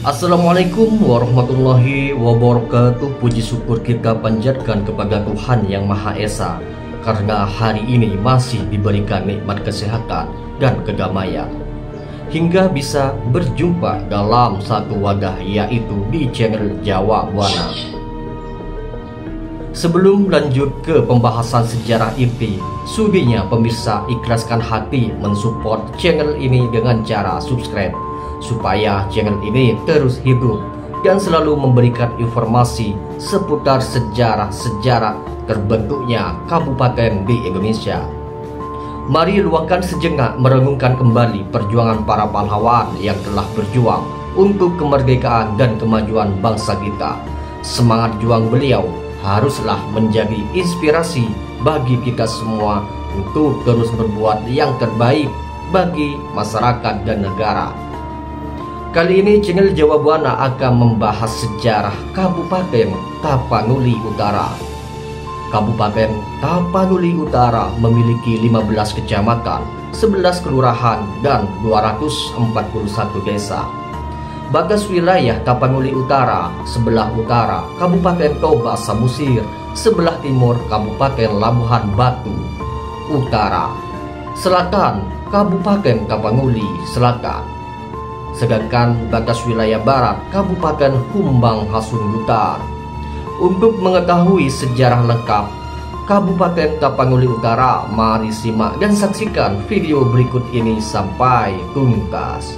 Assalamualaikum warahmatullahi wabarakatuh. Puji syukur kita panjatkan kepada Tuhan Yang Maha Esa, karena hari ini masih diberikan nikmat kesehatan dan kedamaian, hingga bisa berjumpa dalam satu wadah, yaitu di channel Jawa Buana. Sebelum lanjut ke pembahasan sejarah inti, sudinya pemirsa ikhlaskan hati mensupport channel ini dengan cara subscribe, supaya channel ini terus hidup dan selalu memberikan informasi seputar sejarah-sejarah terbentuknya kabupaten di Indonesia. Mari luangkan sejenak merenungkan kembali perjuangan para pahlawan yang telah berjuang untuk kemerdekaan dan kemajuan bangsa kita. Semangat juang beliau haruslah menjadi inspirasi bagi kita semua untuk terus berbuat yang terbaik bagi masyarakat dan negara. Kali ini channel Jawa Buana akan membahas sejarah Kabupaten Tapanuli Utara. Kabupaten Tapanuli Utara memiliki 15 kecamatan, 11 kelurahan, dan 241 desa. Batas wilayah Tapanuli Utara: sebelah utara Kabupaten Toba Samosir, sebelah timur Kabupaten Labuhan Batu Utara, selatan Kabupaten Tapanuli Selatan. Sedangkan batas wilayah barat Kabupaten Humbang Hasundutan. Untuk mengetahui sejarah lengkap Kabupaten Tapanuli Utara, mari simak dan saksikan video berikut ini sampai tuntas.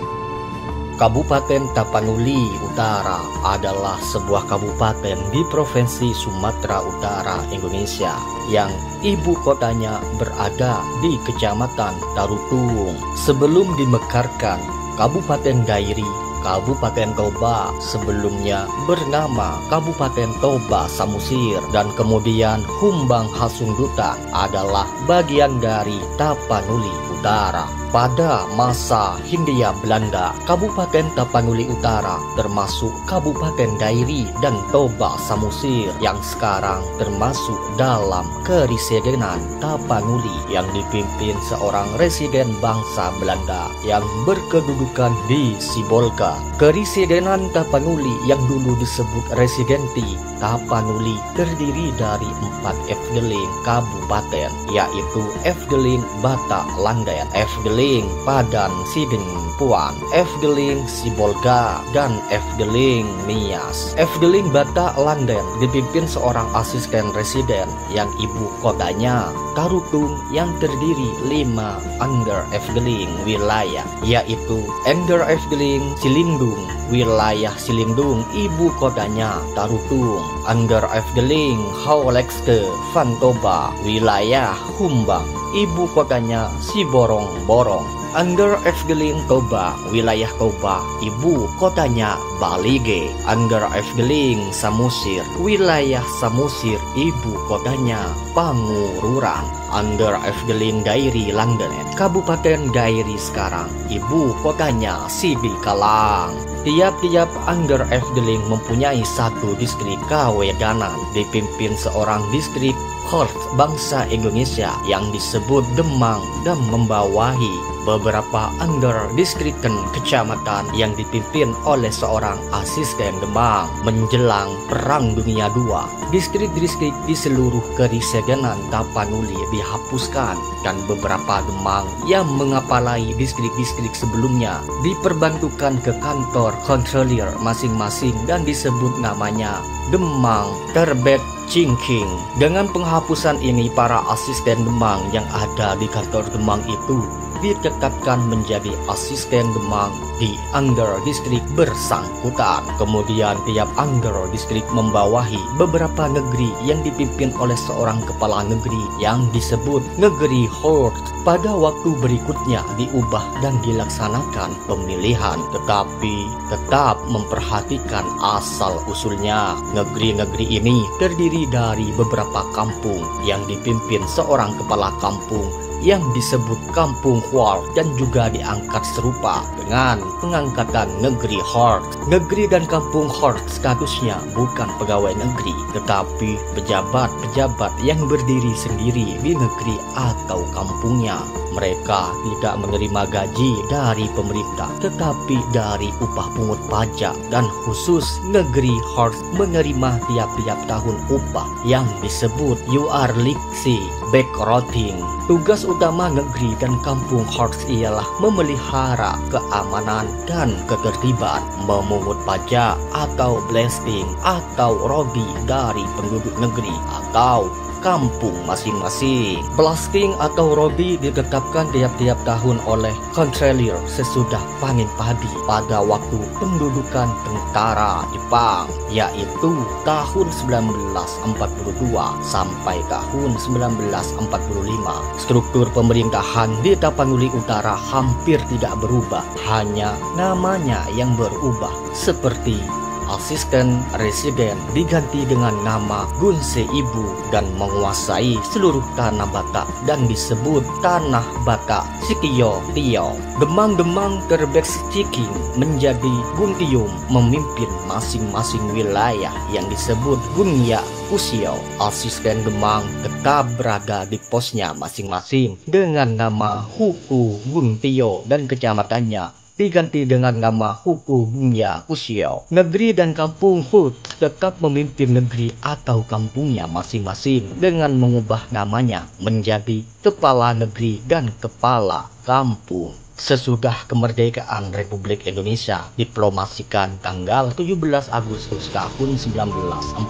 Kabupaten Tapanuli Utara adalah sebuah kabupaten di Provinsi Sumatera Utara, Indonesia, yang ibu kotanya berada di Kecamatan Tarutung. Sebelum dimekarkan Kabupaten Dairi, Kabupaten Toba sebelumnya bernama Kabupaten Toba Samosir, dan kemudian Humbang Hasundutan adalah bagian dari Tapanuli Utara. Pada masa Hindia Belanda, Kabupaten Tapanuli Utara termasuk Kabupaten Dairi dan Toba Samosir yang sekarang termasuk dalam Keresidenan Tapanuli yang dipimpin seorang residen bangsa Belanda yang berkedudukan di Sibolga. Keresidenan Tapanuli yang dulu disebut Residenti Tapanuli terdiri dari 4 Efdeling kabupaten, yaitu Efdeling Bata Landen, Efdeling Padan Sidin Puan, Efdeling Sibolga, dan Efdeling Nias. Efdeling Bata Landen dipimpin seorang asisten residen yang ibu kotanya Tarutung yang terdiri 5 Under Efdeling wilayah, yaitu Under Efdeling Silindung, wilayah Silindung ibu kotanya Tarutung. Under Efdeling Haulekske Van Toba, wilayah Humbang, ibu kotanya Siborong-Borong. Under Efdeling Toba, wilayah Toba, ibu kotanya Balige. Under Efdeling Samosir, wilayah Samosir, ibu kotanya Pangururan. Under Efdeling Dairi Landen, Kabupaten Dairi sekarang, ibu kotanya Sidikalang. Tiap-tiap Under Efdeling mempunyai satu distrik kewedanan, dipimpin seorang distrik Korps bangsa Indonesia yang disebut Demang, dan membawahi beberapa under distriken kecamatan yang dipimpin oleh seorang asisten Demang. Menjelang Perang Dunia II, distrik-distrik di seluruh Keresidenan Tapanuli dihapuskan, dan beberapa Demang yang mengapalai distrik-distrik sebelumnya diperbantukan ke kantor kontrolir masing-masing dan disebut namanya Demang Terbet Cingking. Dengan penghapusan ini, para asisten Demang yang ada di kantor Demang itu ditetapkan menjadi asisten Demang di under distrik bersangkutan. Kemudian tiap under distrik membawahi beberapa negeri yang dipimpin oleh seorang kepala negeri yang disebut negeri Hort. Pada waktu berikutnya diubah dan dilaksanakan pemilihan, tetapi tetap memperhatikan asal usulnya. Negeri-negeri ini terdiri dari beberapa kampung yang dipimpin seorang kepala kampung yang disebut Kampung Huar, dan juga diangkat serupa dengan pengangkatan negeri Hort. Negeri dan Kampung Hort statusnya bukan pegawai negeri, tetapi pejabat-pejabat yang berdiri sendiri di negeri atau kampungnya. Mereka tidak menerima gaji dari pemerintah, tetapi dari upah pungut pajak, dan khusus negeri harus menerima tiap-tiap tahun upah yang disebut Juarliksi Backrouting. Tugas utama negeri dan kampung harus ialah memelihara keamanan dan ketertiban, memungut pajak atau blasting atau robi dari penduduk negeri atau kampung masing-masing. Blasting atau robi ditetapkan tiap-tiap tahun oleh Kontrolir sesudah panen padi pada waktu pendudukan tentara Jepang, yaitu tahun 1942 sampai tahun 1945. Struktur pemerintahan di Tapanuli Utara hampir tidak berubah, hanya namanya yang berubah, seperti asisten residen diganti dengan nama Gunse Ibu dan menguasai seluruh tanah Batak dan disebut Tanah Batak Sikio Tio. Demang-demang Terbeks Ciking menjadi Guntium memimpin masing-masing wilayah yang disebut Gunya Usio. Asisten Demang tetap berada di posnya masing-masing dengan nama Huku Guntio dan kecamatannya diganti dengan nama Huku Gunya Usio. Negeri dan kampung Hut tetap memimpin negeri atau kampungnya masing-masing dengan mengubah namanya menjadi Kepala Negeri dan Kepala Kampung. Sesudah kemerdekaan Republik Indonesia dipromosikan tanggal 17 Agustus tahun 1945,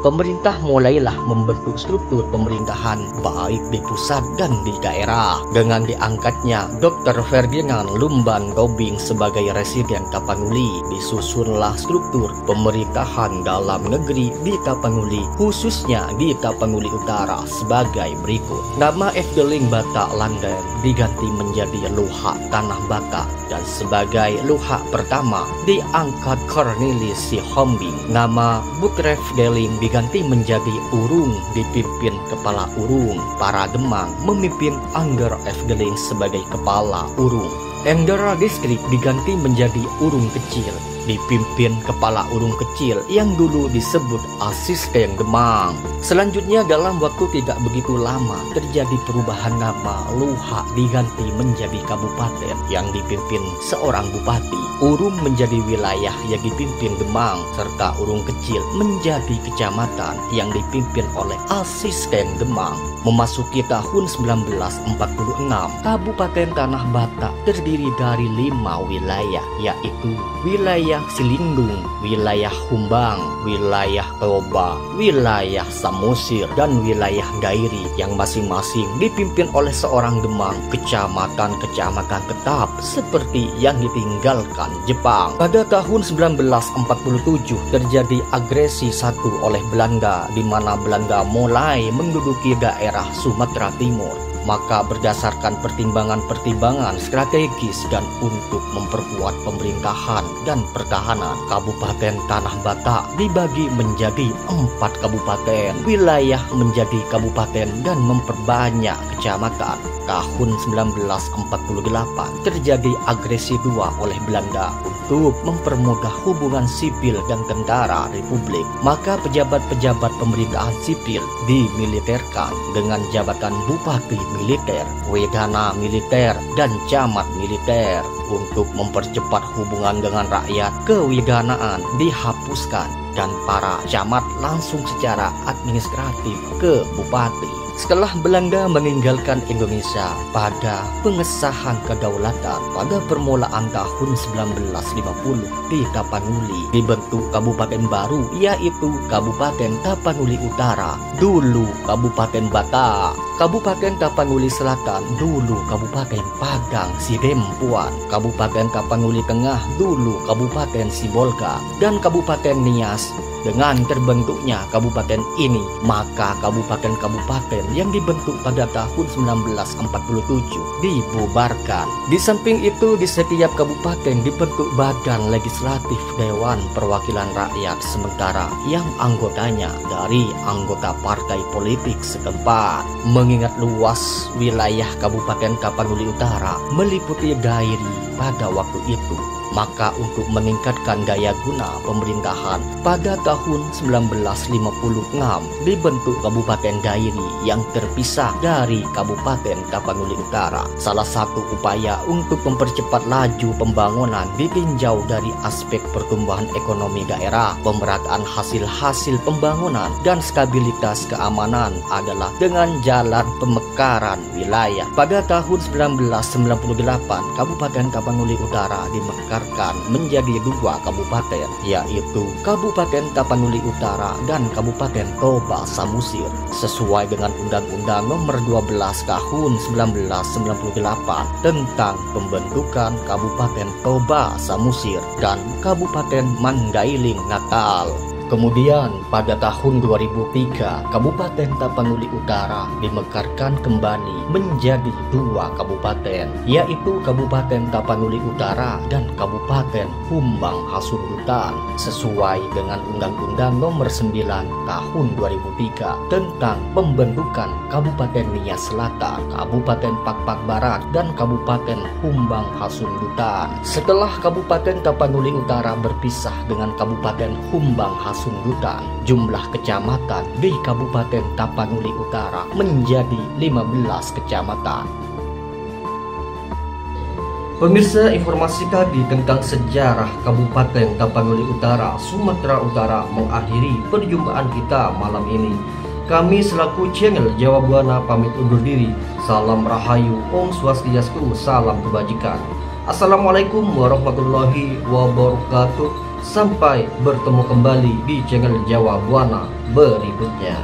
pemerintah mulailah membentuk struktur pemerintahan baik di pusat dan di daerah. Dengan diangkatnya Dr. Ferdinand Lumban Tobing sebagai Residen Tapanuli, disusunlah struktur pemerintahan dalam negeri di Tapanuli, khususnya di Tapanuli Utara sebagai berikut. Nama Efteling Batak Landen diganti menjadi Luhak Tanah Batak, dan sebagai Luhak pertama diangkat Cornelis Sihombing. Nama Bukref Deling diganti menjadi Urung, dipimpin Kepala Urung. Para Demang memimpin Angger Efdeling sebagai Kepala Urung. Endera Distrik diganti menjadi Urung Kecil, dipimpin Kepala Urung Kecil yang dulu disebut Asisten Demang. Selanjutnya dalam waktu tidak begitu lama terjadi perubahan nama. Luhak diganti menjadi kabupaten yang dipimpin seorang bupati. Urung menjadi wilayah yang dipimpin Demang, serta Urung Kecil menjadi kecamatan yang dipimpin oleh Asisten Demang. Memasuki tahun 1946, Kabupaten Tanah Batak terdiri dari 5 wilayah, yaitu wilayah Silindung, wilayah Humbang, wilayah Toba, wilayah Samosir, dan wilayah Dairi yang masing-masing dipimpin oleh seorang Demang. Kecamatan-kecamatan tetap seperti yang ditinggalkan Jepang. Pada tahun 1947 terjadi agresi satu oleh Belanda, di mana Belanda mulai menduduki daerah Sumatera Timur. Maka berdasarkan pertimbangan-pertimbangan strategis dan untuk memperkuat pemerintahan dan pertahanan, Kabupaten Tanah Batak dibagi menjadi 4 kabupaten, wilayah menjadi kabupaten, dan memperbanyak kecamatan. Tahun 1948 terjadi agresi 2 oleh Belanda untuk mempermudah hubungan sipil dan tentara Republik. Maka pejabat-pejabat pemerintahan sipil dimiliterkan dengan jabatan Bupati Militer, Wedana Militer, dan Camat Militer. Untuk mempercepat hubungan dengan rakyat, kewedanaan dihapuskan dan para camat langsung secara administratif ke Bupati. Setelah Belanda meninggalkan Indonesia pada pengesahan kedaulatan pada permulaan tahun 1950, di Tapanuli dibentuk kabupaten baru, yaitu Kabupaten Tapanuli Utara, dulu Kabupaten Batak. Kabupaten Tapanuli Selatan, dulu Kabupaten Padang Sidempuan. Kabupaten Tapanuli Tengah, dulu Kabupaten Sibolga, dan Kabupaten Nias. Dengan terbentuknya kabupaten ini, maka kabupaten-kabupaten yang dibentuk pada tahun 1947 dibubarkan. Di samping itu, di setiap kabupaten dibentuk badan legislatif Dewan Perwakilan Rakyat sementara yang anggotanya dari anggota partai politik setempat. Mengingat luas wilayah Kabupaten Tapanuli Utara meliputi Dairi pada waktu itu, Maka untuk meningkatkan daya guna pemerintahan, pada tahun 1956 dibentuk Kabupaten Dairi yang terpisah dari Kabupaten Tapanuli Utara. Salah satu upaya untuk mempercepat laju pembangunan ditinjau dari aspek pertumbuhan ekonomi daerah, pemerataan hasil-hasil pembangunan, dan stabilitas keamanan adalah dengan jalan pemekaran wilayah. Pada tahun 1998, Kabupaten Tapanuli Utara dimekarkan menjadi 2 kabupaten, yaitu Kabupaten Tapanuli Utara dan Kabupaten Toba Samosir, sesuai dengan Undang-Undang Nomor 12 Tahun 1998 tentang pembentukan Kabupaten Toba Samosir dan Kabupaten Mandailing Natal. Kemudian pada tahun 2003, Kabupaten Tapanuli Utara dimekarkan kembali menjadi 2 kabupaten, yaitu Kabupaten Tapanuli Utara dan Kabupaten Humbang Hasundutan, sesuai dengan Undang-Undang Nomor 9 Tahun 2003 tentang pembentukan Kabupaten Nias Selatan, Kabupaten Pakpak Barat, dan Kabupaten Humbang Hasundutan. Setelah Kabupaten Tapanuli Utara berpisah dengan Kabupaten Humbang Hasundutan, jumlah kecamatan di Kabupaten Tapanuli Utara menjadi 15 kecamatan. Pemirsa, informasi tadi tentang sejarah Kabupaten Tapanuli Utara, Sumatera Utara mengakhiri perjumpaan kita malam ini. Kami selaku channel Jawa Buana pamit undur diri. Salam Rahayu, Om Swastiastu, salam kebajikan. Assalamualaikum warahmatullahi wabarakatuh. Sampai bertemu kembali di channel Jawa Buana berikutnya.